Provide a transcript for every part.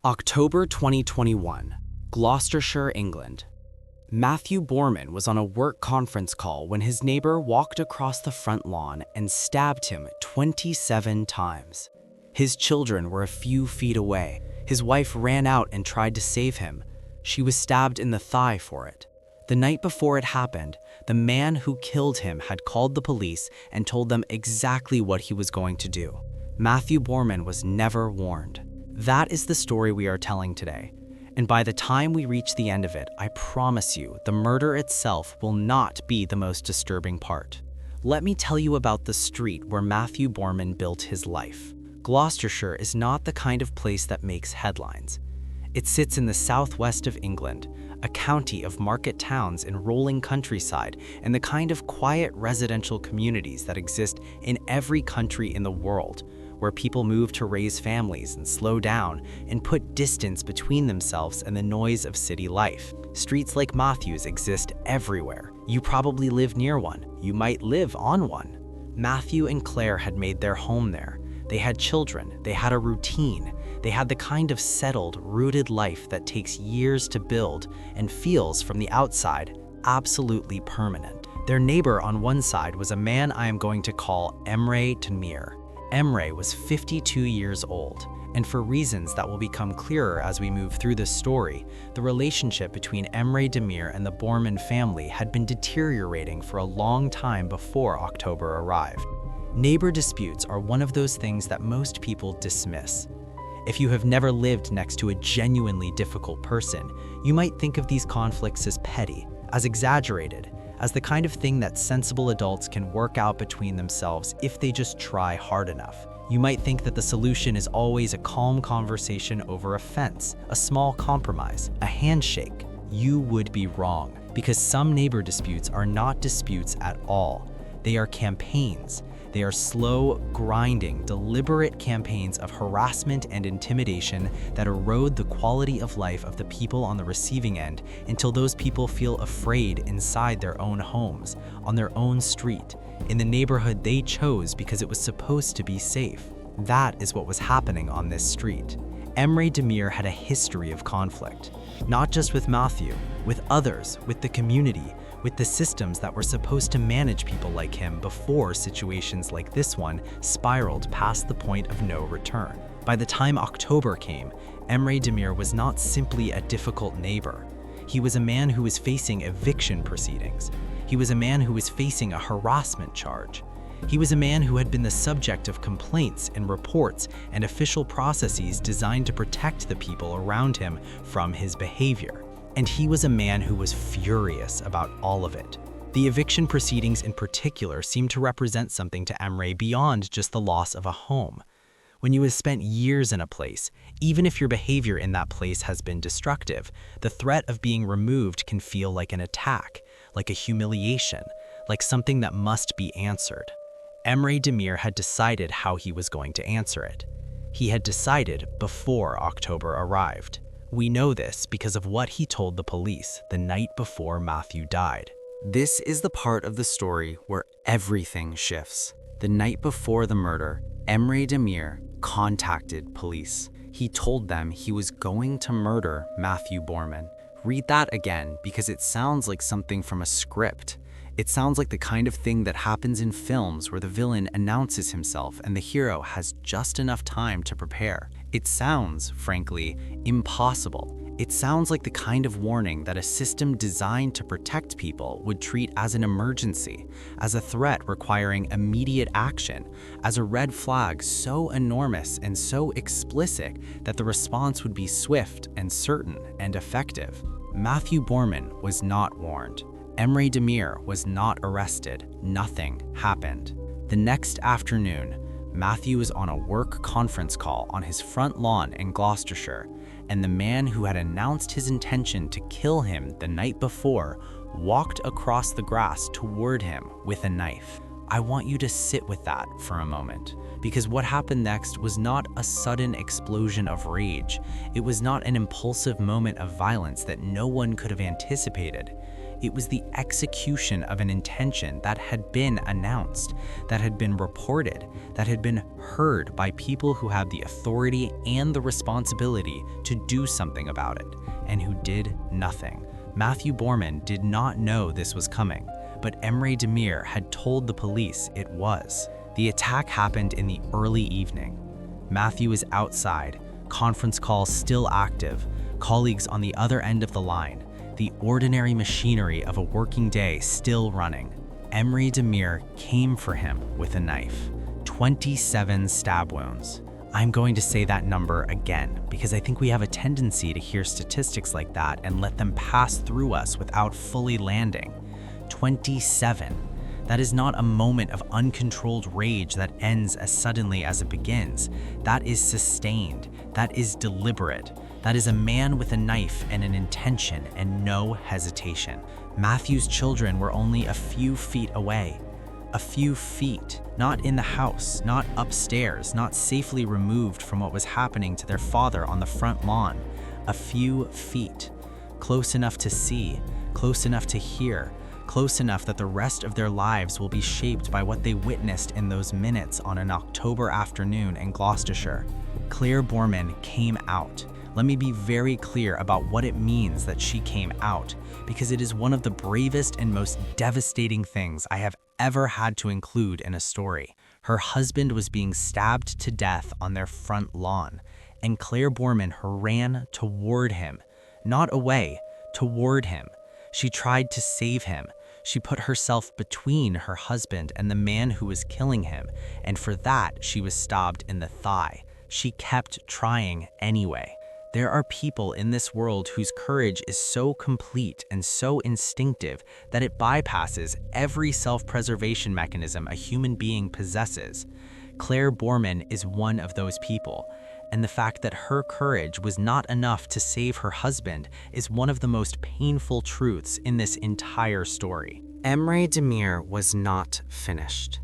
October 2021, Gloucestershire, England. Matthew Borman was on a work conference call when his neighbor walked across the front lawn and stabbed him 27 times. His children were a few feet away. His wife ran out and tried to save him. She was stabbed in the thigh for it. The night before it happened, the man who killed him had called the police and told them exactly what he was going to do. Matthew Borman was never warned. That is the story we are telling today. And by the time we reach the end of it, I promise you, the murder itself will not be the most disturbing part. Let me tell you about the street where Matthew Borman built his life. Gloucestershire is not the kind of place that makes headlines. It sits in the southwest of England, a county of market towns and rolling countryside, and the kind of quiet residential communities that exist in every country in the world, where people move to raise families and slow down and put distance between themselves and the noise of city life. Streets like Matthew's exist everywhere. You probably live near one. You might live on one. Matthew and Claire had made their home there. They had children. They had a routine. They had the kind of settled, rooted life that takes years to build and feels from the outside absolutely permanent. Their neighbor on one side was a man I am going to call Emre Demir. Emre was 52 years old, and for reasons that will become clearer as we move through this story, the relationship between Emre Demir and the Borman family had been deteriorating for a long time before October arrived. Neighbor disputes are one of those things that most people dismiss. If you have never lived next to a genuinely difficult person, you might think of these conflicts as petty, as exaggerated, as the kind of thing that sensible adults can work out between themselves if they just try hard enough. You might think that the solution is always a calm conversation over a fence, a small compromise, a handshake. You would be wrong, because some neighbor disputes are not disputes at all. They are campaigns. They are slow, grinding, deliberate campaigns of harassment and intimidation that erode the quality of life of the people on the receiving end until those people feel afraid inside their own homes, on their own street, in the neighborhood they chose because it was supposed to be safe. That is what was happening on this street. Emre Demir had a history of conflict, not just with Matthew, with others, with the community, with the systems that were supposed to manage people like him before situations like this one spiraled past the point of no return. By the time October came, Emre Demir was not simply a difficult neighbor. He was a man who was facing eviction proceedings. He was a man who was facing a harassment charge. He was a man who had been the subject of complaints and reports and official processes designed to protect the people around him from his behavior. And he was a man who was furious about all of it. The eviction proceedings in particular seemed to represent something to Emre beyond just the loss of a home. When you have spent years in a place, even if your behavior in that place has been destructive, the threat of being removed can feel like an attack, like a humiliation, like something that must be answered. Emre Demir had decided how he was going to answer it. He had decided before October arrived. We know this because of what he told the police the night before Matthew died. This is the part of the story where everything shifts. The night before the murder, Emre Demir contacted police. He told them he was going to murder Matthew Borman. Read that again because it sounds like something from a script. It sounds like the kind of thing that happens in films where the villain announces himself and the hero has just enough time to prepare. It sounds, frankly, impossible. It sounds like the kind of warning that a system designed to protect people would treat as an emergency, as a threat requiring immediate action, as a red flag so enormous and so explicit that the response would be swift and certain and effective. Matthew Borman was not warned. Emre Demir was not arrested. Nothing happened. The next afternoon, Matthew was on a work conference call on his front lawn in Gloucestershire, and the man who had announced his intention to kill him the night before walked across the grass toward him with a knife. I want you to sit with that for a moment, because what happened next was not a sudden explosion of rage. It was not an impulsive moment of violence that no one could have anticipated. It was the execution of an intention that had been announced, that had been reported, that had been heard by people who had the authority and the responsibility to do something about it, and who did nothing. Matthew Borman did not know this was coming, but Emre Demir had told the police it was. The attack happened in the early evening. Matthew is outside, conference call still active, colleagues on the other end of the line, the ordinary machinery of a working day still running. Emre Demir came for him with a knife. 27 stab wounds. I'm going to say that number again because I think we have a tendency to hear statistics like that and let them pass through us without fully landing. 27. That is not a moment of uncontrolled rage that ends as suddenly as it begins. That is sustained. That is deliberate. That is a man with a knife and an intention and no hesitation. Matthew's children were only a few feet away. A few feet, not in the house, not upstairs, not safely removed from what was happening to their father on the front lawn. A few feet, close enough to see, close enough to hear, close enough that the rest of their lives will be shaped by what they witnessed in those minutes on an October afternoon in Gloucestershire. Claire Borman came out. Let me be very clear about what it means that she came out, because it is one of the bravest and most devastating things I have ever had to include in a story. Her husband was being stabbed to death on their front lawn, and Claire Borman ran toward him, not away, toward him. She tried to save him. She put herself between her husband and the man who was killing him, and for that she was stabbed in the thigh. She kept trying anyway. There are people in this world whose courage is so complete and so instinctive that it bypasses every self-preservation mechanism a human being possesses. Claire Borman is one of those people, and the fact that her courage was not enough to save her husband is one of the most painful truths in this entire story. Emre Demir was not finished.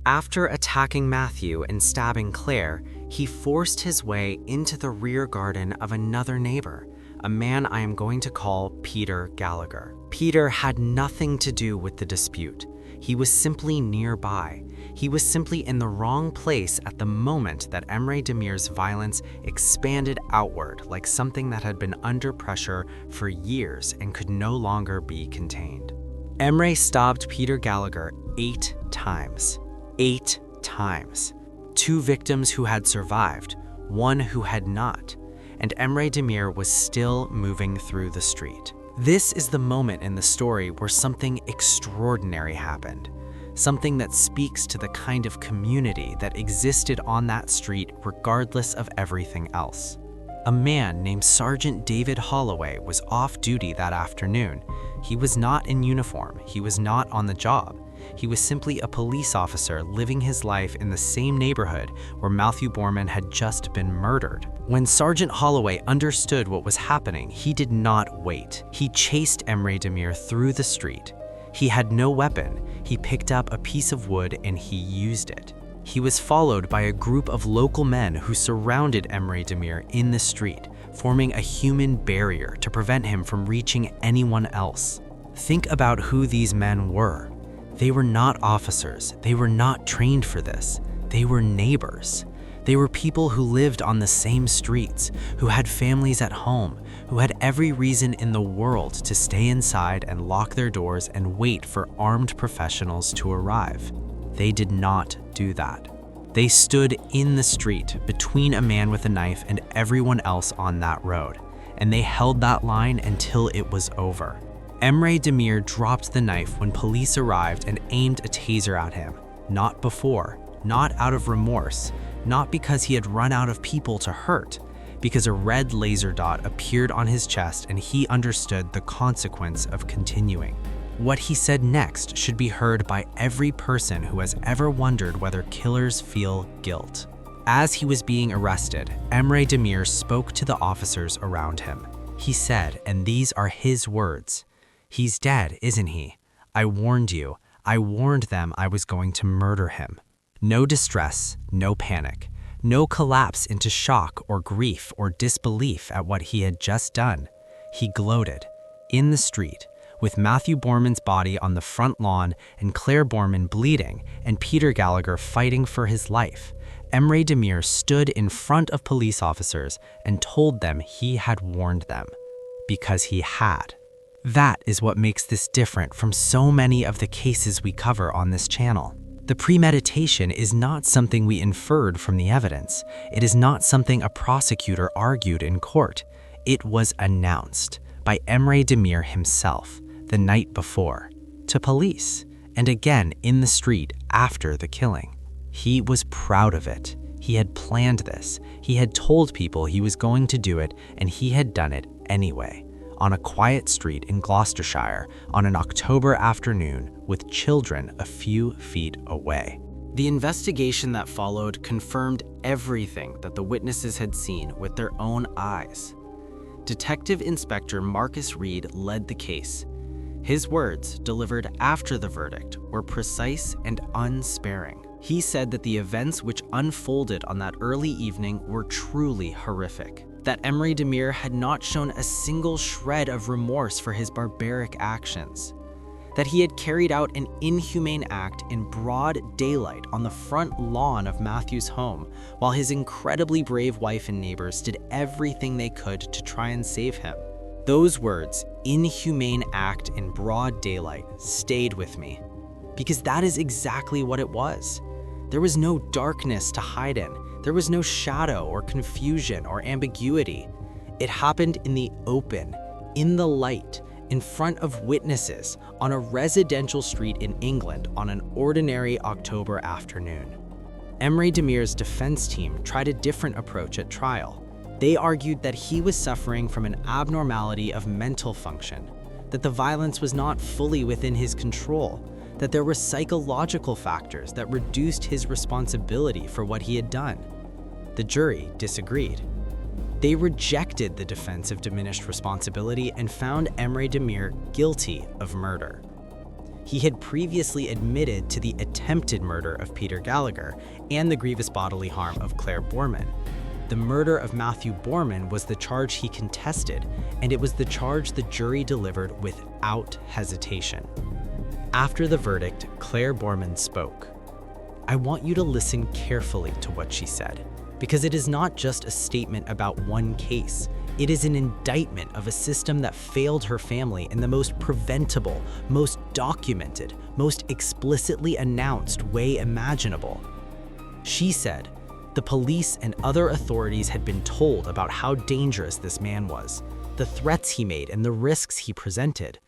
After attacking Matthew and stabbing Claire, he forced his way into the rear garden of another neighbor, a man I am going to call Peter Gallagher. Peter had nothing to do with the dispute. He was simply nearby. He was simply in the wrong place at the moment that Emre Demir's violence expanded outward like something that had been under pressure for years and could no longer be contained. Emre stabbed Peter Gallagher 8 times. 8 times. 2 victims who had survived, 1 who had not, and Emre Demir was still moving through the street. This is the moment in the story where something extraordinary happened, something that speaks to the kind of community that existed on that street regardless of everything else. A man named Sergeant David Holloway was off duty that afternoon. He was not in uniform, he was not on the job. He was simply a police officer living his life in the same neighborhood where Matthew Borman had just been murdered. When Sergeant Holloway understood what was happening, he did not wait. He chased Emre Demir through the street. He had no weapon. He picked up a piece of wood and he used it. He was followed by a group of local men who surrounded Emre Demir in the street, forming a human barrier to prevent him from reaching anyone else. Think about who these men were. They were not officers. They were not trained for this. They were neighbors. They were people who lived on the same streets, who had families at home, who had every reason in the world to stay inside and lock their doors and wait for armed professionals to arrive. They did not do that. They stood in the street between a man with a knife and everyone else on that road, and they held that line until it was over. Emre Demir dropped the knife when police arrived and aimed a taser at him. Not before, not out of remorse, not because he had run out of people to hurt, because a red laser dot appeared on his chest and he understood the consequence of continuing. What he said next should be heard by every person who has ever wondered whether killers feel guilt. As he was being arrested, Emre Demir spoke to the officers around him. He said, and these are his words, "He's dead, isn't he? I warned you. I warned them I was going to murder him." No distress, no panic, no collapse into shock or grief or disbelief at what he had just done. He gloated, in the street, with Matthew Borman's body on the front lawn and Claire Borman bleeding and Peter Gallagher fighting for his life. Emre Demir stood in front of police officers and told them he had warned them. Because he had. That is what makes this different from so many of the cases we cover on this channel. The premeditation is not something we inferred from the evidence. It is not something a prosecutor argued in court. It was announced by Emre Demir himself the night before, to police, and again in the street after the killing. He was proud of it. He had planned this. He had told people he was going to do it, and he had done it anyway, on a quiet street in Gloucestershire on an October afternoon with children a few feet away. The investigation that followed confirmed everything that the witnesses had seen with their own eyes. Detective Inspector Marcus Reed led the case. His words, delivered after the verdict, were precise and unsparing. He said that the events which unfolded on that early evening were truly horrific, that Emre Demir had not shown a single shred of remorse for his barbaric actions, that he had carried out an inhumane act in broad daylight on the front lawn of Matthew's home, while his incredibly brave wife and neighbors did everything they could to try and save him. Those words, inhumane act in broad daylight, stayed with me, because that is exactly what it was. There was no darkness to hide in. There was no shadow or confusion or ambiguity. It happened in the open, in the light, in front of witnesses, on a residential street in England on an ordinary October afternoon. Emre Demir's defense team tried a different approach at trial. They argued that he was suffering from an abnormality of mental function, that the violence was not fully within his control, that there were psychological factors that reduced his responsibility for what he had done. The jury disagreed. They rejected the defense of diminished responsibility and found Emre Demir guilty of murder. He had previously admitted to the attempted murder of Peter Gallagher and the grievous bodily harm of Claire Borman. The murder of Matthew Borman was the charge he contested, and it was the charge the jury delivered without hesitation. After the verdict, Claire Borman spoke. I want you to listen carefully to what she said, because it is not just a statement about one case. It is an indictment of a system that failed her family in the most preventable, most documented, most explicitly announced way imaginable. She said, the police and other authorities had been told about how dangerous this man was, the threats he made and the risks he presented.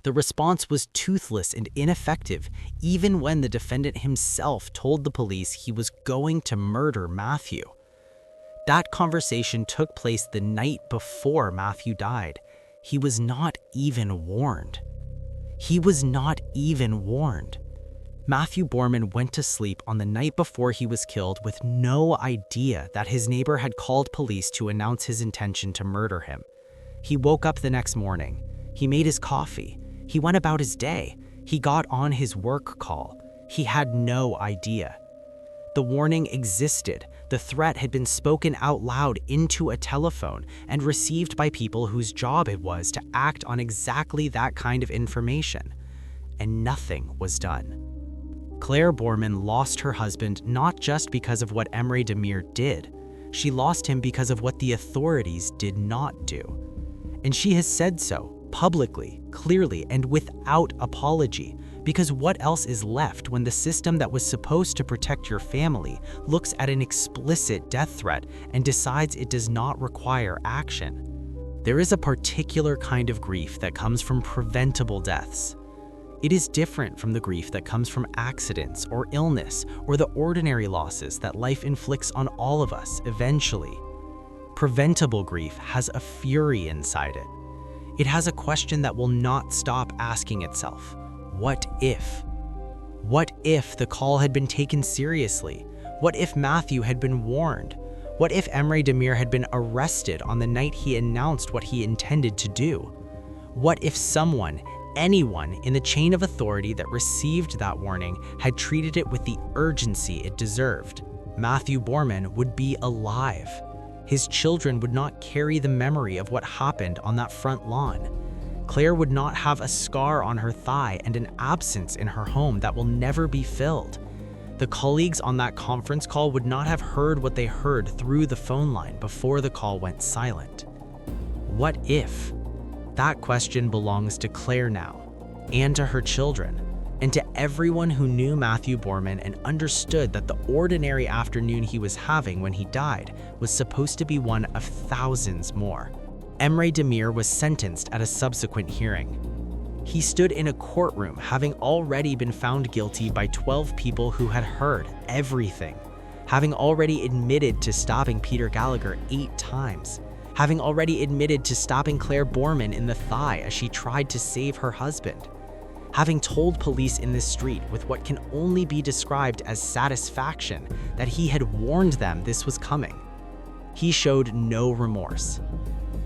The response was toothless and ineffective, even when the defendant himself told the police he was going to murder Matthew. That conversation took place the night before Matthew died. He was not even warned. He was not even warned. Matthew Borman went to sleep on the night before he was killed with no idea that his neighbor had called police to announce his intention to murder him. He woke up the next morning. He made his coffee. He went about his day. He got on his work call. He had no idea. The warning existed. The threat had been spoken out loud into a telephone and received by people whose job it was to act on exactly that kind of information. And nothing was done. Claire Borman lost her husband not just because of what Emre Demir did. She lost him because of what the authorities did not do. And she has said so, publicly, clearly, and without apology, because what else is left when the system that was supposed to protect your family looks at an explicit death threat and decides it does not require action? There is a particular kind of grief that comes from preventable deaths. It is different from the grief that comes from accidents or illness or the ordinary losses that life inflicts on all of us eventually. Preventable grief has a fury inside it. It has a question that will not stop asking itself. What if? What if the call had been taken seriously? What if Matthew had been warned? What if Emre Demir had been arrested on the night he announced what he intended to do? What if someone, anyone in the chain of authority that received that warning had treated it with the urgency it deserved? Matthew Borman would be alive. His children would not carry the memory of what happened on that front lawn. Claire would not have a scar on her thigh and an absence in her home that will never be filled. The colleagues on that conference call would not have heard what they heard through the phone line before the call went silent. What if? That question belongs to Claire now, and to her children, and to everyone who knew Matthew Borman and understood that the ordinary afternoon he was having when he died was supposed to be one of thousands more. Emre Demir was sentenced at a subsequent hearing. He stood in a courtroom having already been found guilty by 12 people who had heard everything, having already admitted to stabbing Peter Gallagher 8 times, having already admitted to stabbing Claire Borman in the thigh as she tried to save her husband, having told police in the street with what can only be described as satisfaction that he had warned them this was coming. He showed no remorse.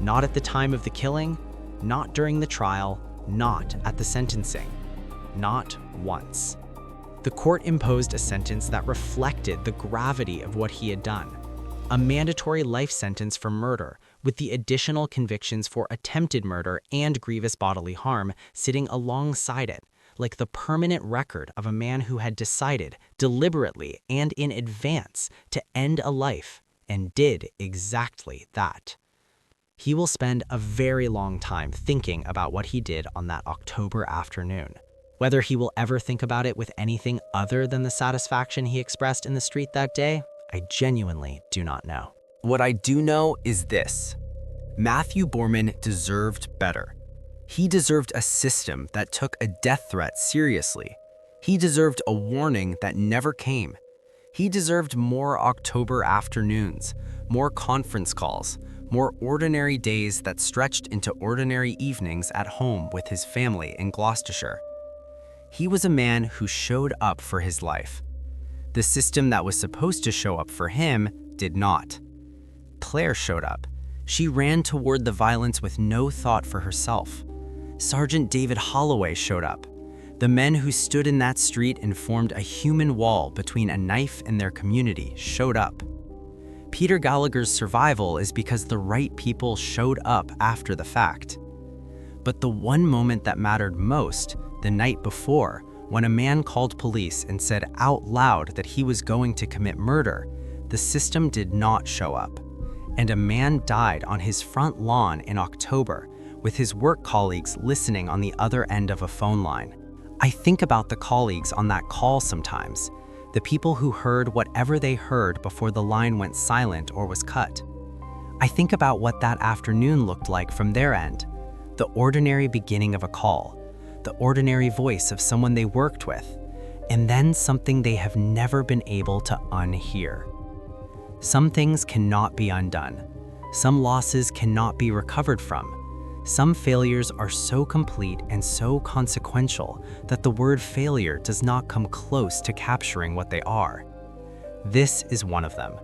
Not at the time of the killing, not during the trial, not at the sentencing. Not once. The court imposed a sentence that reflected the gravity of what he had done. A mandatory life sentence for murder, with the additional convictions for attempted murder and grievous bodily harm sitting alongside it, like the permanent record of a man who had decided deliberately and in advance to end a life, and did exactly that. He will spend a very long time thinking about what he did on that October afternoon. Whether he will ever think about it with anything other than the satisfaction he expressed in the street that day, I genuinely do not know. What I do know is this: Matthew Borman deserved better. He deserved a system that took a death threat seriously. He deserved a warning that never came. He deserved more October afternoons, more conference calls, more ordinary days that stretched into ordinary evenings at home with his family in Gloucestershire. He was a man who showed up for his life. The system that was supposed to show up for him did not. Claire showed up. She ran toward the violence with no thought for herself. Sergeant David Holloway showed up. The men who stood in that street and formed a human wall between a knife and their community showed up. Peter Gallagher's survival is because the right people showed up after the fact. But the one moment that mattered most, the night before, when a man called police and said out loud that he was going to commit murder, the system did not show up. And a man died on his front lawn in October, with his work colleagues listening on the other end of a phone line. I think about the colleagues on that call sometimes, the people who heard whatever they heard before the line went silent or was cut. I think about what that afternoon looked like from their end, the ordinary beginning of a call, the ordinary voice of someone they worked with, and then something they have never been able to unhear. Some things cannot be undone. Some losses cannot be recovered from. Some failures are so complete and so consequential that the word failure does not come close to capturing what they are. This is one of them.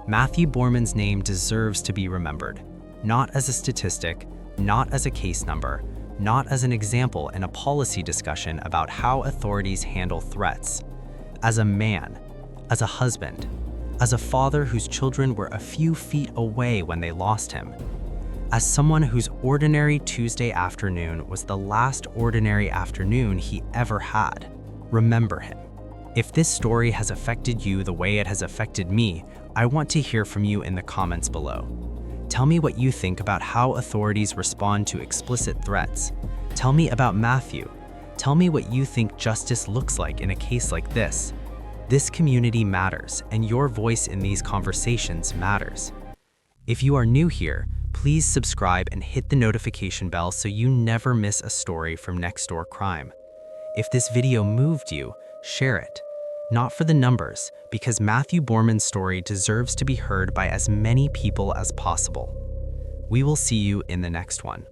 Matthew Borman's name deserves to be remembered, not as a statistic, not as a case number, not as an example in a policy discussion about how authorities handle threats. As a man, as a husband, as a father whose children were a few feet away when they lost him, as someone whose ordinary Tuesday afternoon was the last ordinary afternoon he ever had. Remember him. If this story has affected you the way it has affected me, I want to hear from you in the comments below. Tell me what you think about how authorities respond to explicit threats. Tell me about Matthew. Tell me what you think justice looks like in a case like this. This community matters, and your voice in these conversations matters. If you are new here, please subscribe and hit the notification bell so you never miss a story from Next Door Crime. If this video moved you, share it. Not for the numbers, because Matthew Borman's story deserves to be heard by as many people as possible. We will see you in the next one.